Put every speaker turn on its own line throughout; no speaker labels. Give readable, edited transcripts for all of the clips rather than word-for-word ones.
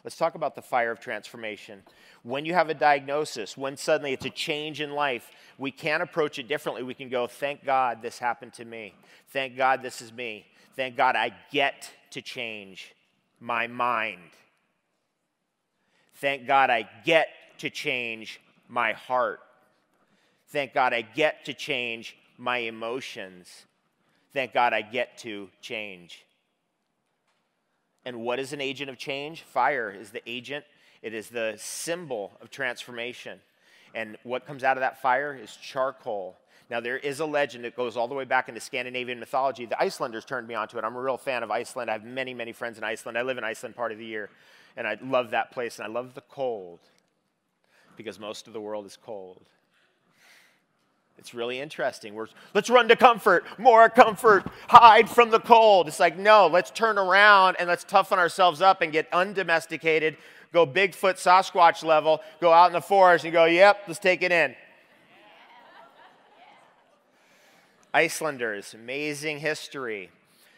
Let's talk about the fire of transformation. When you have a diagnosis, when suddenly it's a change in life, we can approach it differently. We can go, thank God this happened to me. Thank God this is me. Thank God I get to change my mind. Thank God I get to change my heart. Thank God I get to change my emotions. Thank God I get to change. And what is an agent of change? Fire is the agent. It is the symbol of transformation. And what comes out of that fire is charcoal. Now, there is a legend that goes all the way back into Scandinavian mythology. The Icelanders turned me onto it. I'm a real fan of Iceland. I have many, many friends in Iceland. I live in Iceland part of the year, and I love that place, and I love the cold because most of the world is cold. It's really interesting. Let's run to comfort, more comfort, hide from the cold. It's like, no, let's turn around and let's toughen ourselves up and get undomesticated, go Bigfoot, Sasquatch level, go out in the forest and go, yep, let's take it in. Icelanders, amazing history.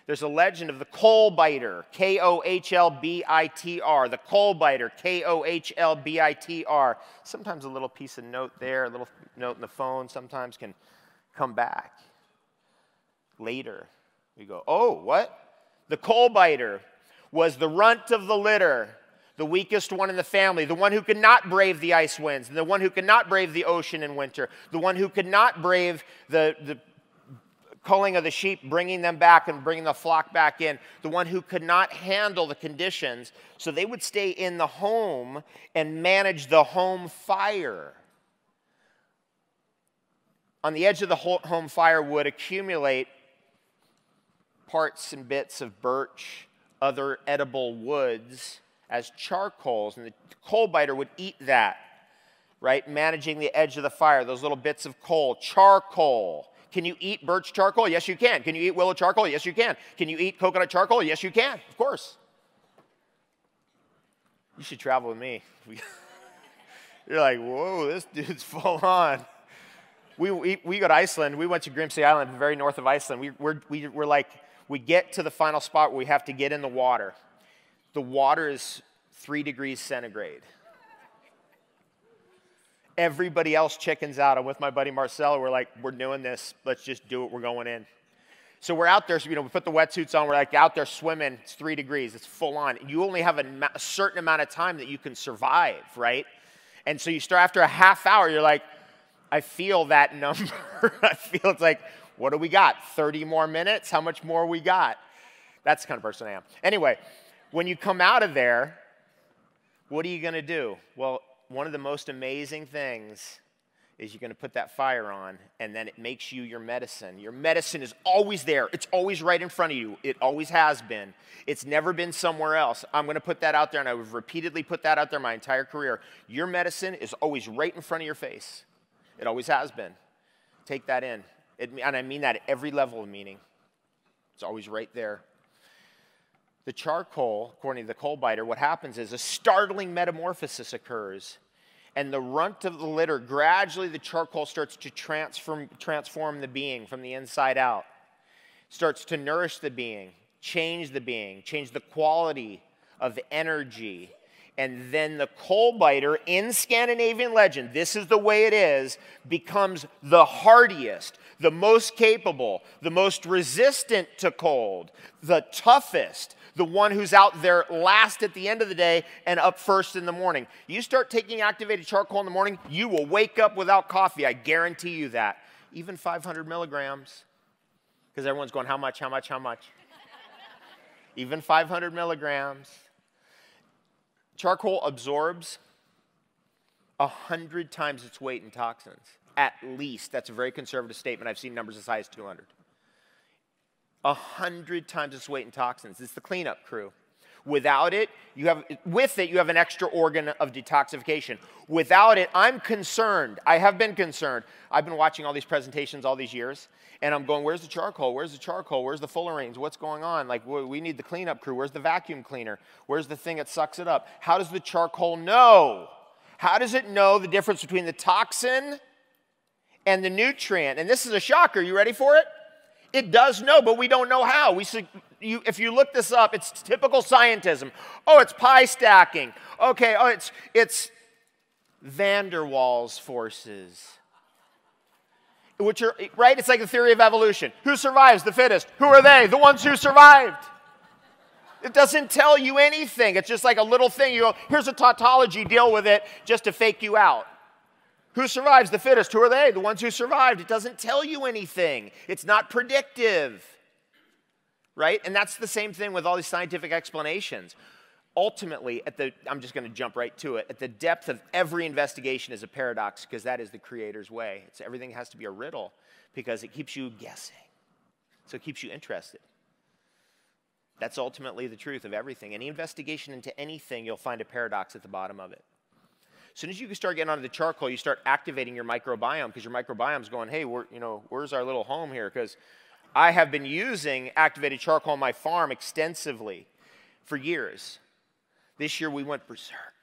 There's a legend of the kohlbitr, K-O-H-L-B-I-T-R, the kohlbitr, K-O-H-L-B-I-T-R. Sometimes a little piece of note there, a little note in the phone sometimes can come back. Later, we go, oh, what? The kohlbitr was the runt of the litter, the weakest one in the family, the one who could not brave the ice winds, the one who could not brave the ocean in winter, the one who could not brave the culling of the sheep, bringing them back and bringing the flock back in, the one who could not handle the conditions, so they would stay in the home and manage the home fire. On the edge of the home fire would accumulate parts and bits of birch, other edible woods as charcoals, and the kohlbitr would eat that, right? Managing the edge of the fire, those little bits of coal, charcoal. Can you eat birch charcoal? Yes, you can. Can you eat willow charcoal? Yes, you can. Can you eat coconut charcoal? Yes, you can. Of course. You should travel with me. You're like, whoa, this dude's full on. We go to Iceland. We went to Grimsey Island, very north of Iceland. We're like, we get to the final spot where we have to get in the water. The water is 3 degrees centigrade. Everybody else chickens out. I'm with my buddy Marcelo. We're like, we're doing this. Let's just do it. We're going in. So we're out there. So, we put the wetsuits on. We're like out there swimming. It's 3 degrees. It's full on. You only have a certain amount of time that you can survive, right? And so you start after a half hour. You're like, I feel that number. I feel it's like, what do we got? 30 more minutes? How much more we got? That's the kind of person I am. Anyway, when you come out of there, what are you going to do? Well, one of the most amazing things is you're going to put that fire on, and then it makes you your medicine. Your medicine is always there. It's always right in front of you. It always has been. It's never been somewhere else. I'm going to put that out there, and I would repeatedly put that out there my entire career. Your medicine is always right in front of your face. It always has been. Take that in. And I mean that at every level of meaning. It's always right there. The charcoal, according to the kohlbitr, what happens is a startling metamorphosis occurs. And the runt of the litter, gradually the charcoal starts to transform the being from the inside out. Starts to nourish the being, change the quality of energy. And then the kohlbitr, in Scandinavian legend, this is the way it is, becomes the hardiest, the most capable, the most resistant to cold, the toughest, the one who's out there last at the end of the day and up first in the morning. You start taking activated charcoal in the morning, you will wake up without coffee. I guarantee you that. Even 500 milligrams. Because everyone's going, how much, how much, how much? Even 500 milligrams. Charcoal absorbs 100 times its weight in toxins. At least. That's a very conservative statement. I've seen numbers as high as 200. 100 times its weight in toxins. It's the cleanup crew. Without it, you have an extra organ of detoxification. Without it, I'm concerned. I have been concerned. I've been watching all these presentations all these years, and I'm going, where's the charcoal? Where's the charcoal? Where's the fullerenes? What's going on? Like, we need the cleanup crew. Where's the vacuum cleaner? Where's the thing that sucks it up? How does the charcoal know? How does it know the difference between the toxin and the nutrient? And this is a shocker. You ready for it? It does know, but we don't know how. if you look this up, it's typical scientism. Oh, it's pi stacking. Okay, oh, it's van der Waals forces. Which are, right? It's like the theory of evolution. Who survives? The fittest. Who are they? The ones who survived. It doesn't tell you anything. It's just like a little thing. You go, here's a tautology, deal with it, just to fake you out. Who survives? The fittest. Who are they? The ones who survived. It doesn't tell you anything. It's not predictive. Right? And that's the same thing with all these scientific explanations. Ultimately, I'm just going to jump right to it. At the depth of every investigation is a paradox, because that is the Creator's way. Everything has to be a riddle because it keeps you guessing. So it keeps you interested. That's ultimately the truth of everything. Any investigation into anything, you'll find a paradox at the bottom of it. As soon as you start getting onto the charcoal, you start activating your microbiome, because your microbiome's going, hey, where's our little home here? Because I have been using activated charcoal on my farm extensively for years. This year we went berserk.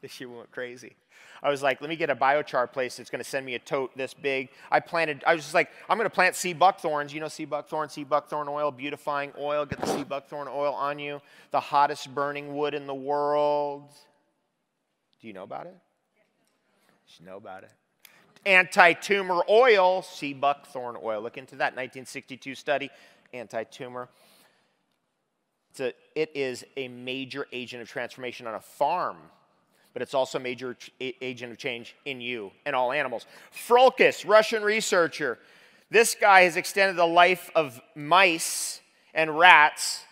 This year we went crazy. I was like, let me get a biochar place that's going to send me a tote this big. I was just like, I'm going to plant sea buckthorns. You know sea buckthorn oil, beautifying oil. Get the sea buckthorn oil on you. The hottest burning wood in the world. Do you know about it? You should know about it. Anti-tumor oil, sea buckthorn oil. Look into that 1962 study, anti-tumor. It is a major agent of transformation on a farm, but it's also a major agent of change in you and all animals. Frolkis, Russian researcher. This guy has extended the life of mice and rats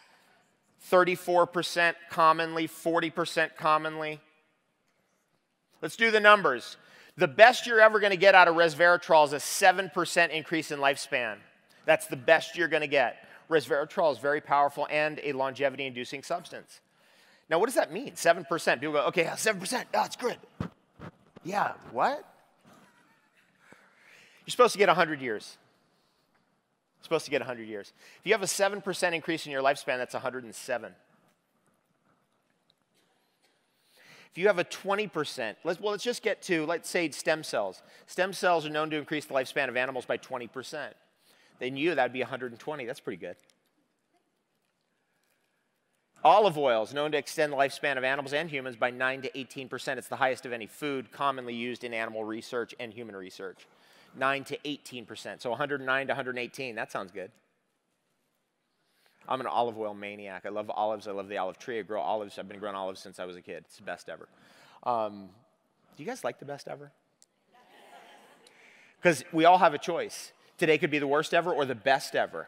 34% commonly, 40% commonly. Let's do the numbers. The best you're ever going to get out of resveratrol is a 7% increase in lifespan. That's the best you're going to get. Resveratrol is very powerful and a longevity-inducing substance. Now, what does that mean? 7%. People go, okay, 7%. Oh, it's good. Yeah, what? You're supposed to get 100 years. You're supposed to get 100 years. If you have a 7% increase in your lifespan, that's 107. If you have a 20%, let's just get to, let's say, stem cells. Stem cells are known to increase the lifespan of animals by 20%. Then that would be 120. That's pretty good. Olive oil is known to extend the lifespan of animals and humans by 9 to 18%. It's the highest of any food commonly used in animal research and human research. 9 to 18%. So 109 to 118. That sounds good. I'm an olive oil maniac. I love olives. I love the olive tree. I grow olives. I've been growing olives since I was a kid. It's the best ever. Do you guys like the best ever? Because we all have a choice. Today could be the worst ever or the best ever.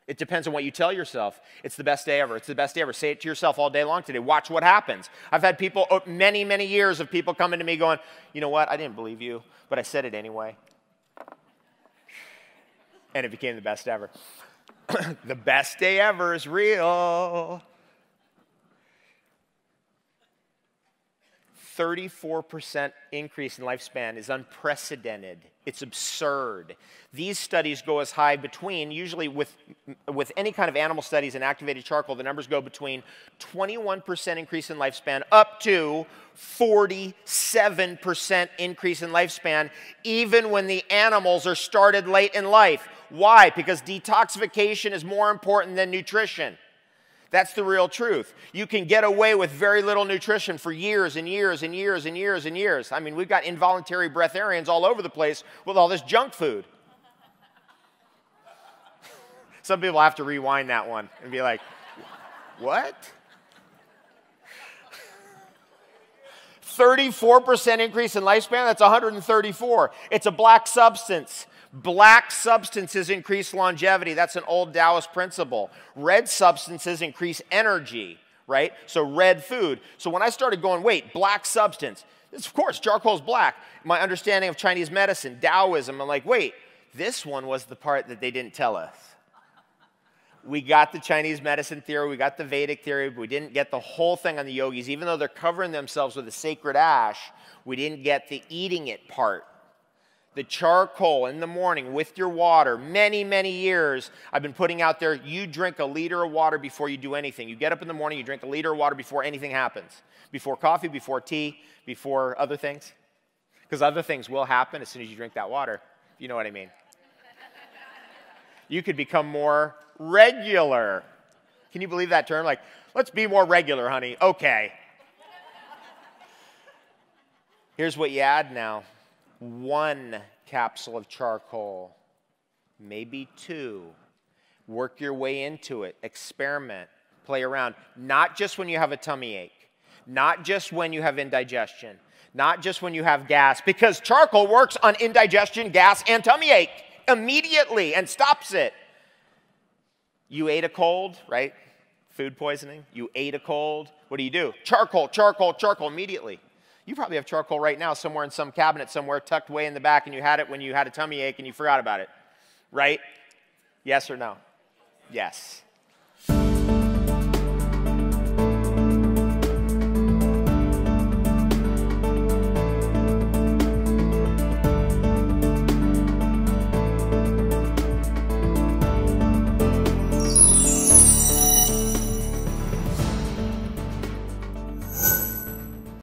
It depends on what you tell yourself. It's the best day ever. It's the best day ever. Say it to yourself all day long today. Watch what happens. I've had people, many, many years of people coming to me going, you know what, I didn't believe you, but I said it anyway. And it became the best ever. The best day ever is real. 34% increase in lifespan is unprecedented. It's absurd. These studies go as high between, usually with any kind of animal studies and activated charcoal, the numbers go between 21% increase in lifespan up to 47% increase in lifespan, even when the animals are started late in life. Why? Because detoxification is more important than nutrition. That's the real truth. You can get away with very little nutrition for years and years and years and years and years. I mean, we've got involuntary breatharians all over the place with all this junk food. Some people have to rewind that one and be like, what? 34% increase in lifespan? That's 134. It's a black substance. Black substances increase longevity. That's an old Taoist principle. Red substances increase energy, right? So red food. So when I started going, wait, black substance. Of course, charcoal is black. My understanding of Chinese medicine, Taoism, I'm like, wait, this one was the part that they didn't tell us. We got the Chinese medicine theory, we got the Vedic theory, but we didn't get the whole thing on the yogis. Even though they're covering themselves with a sacred ash, we didn't get the eating it part. The charcoal in the morning with your water, many, many years, I've been putting out there, you drink a liter of water before you do anything. You get up in the morning, you drink a liter of water before anything happens. Before coffee, before tea, before other things. Because other things will happen as soon as you drink that water. You know what I mean. You could become more regular. Can you believe that term? Like, let's be more regular, honey. Okay. Here's what you add now. 1 capsule of charcoal, maybe 2. Work your way into it. Experiment. Play around. Not just when you have a tummy ache. Not just when you have indigestion. Not just when you have gas. Because charcoal works on indigestion, gas, and tummy ache immediately and stops it. You ate a cold, right? Food poisoning. You ate a cold. What do? Charcoal, charcoal, charcoal immediately. You probably have charcoal right now somewhere in some cabinet somewhere tucked way in the back, and you had it when you had a tummy ache and you forgot about it, right? Yes or no? Yes.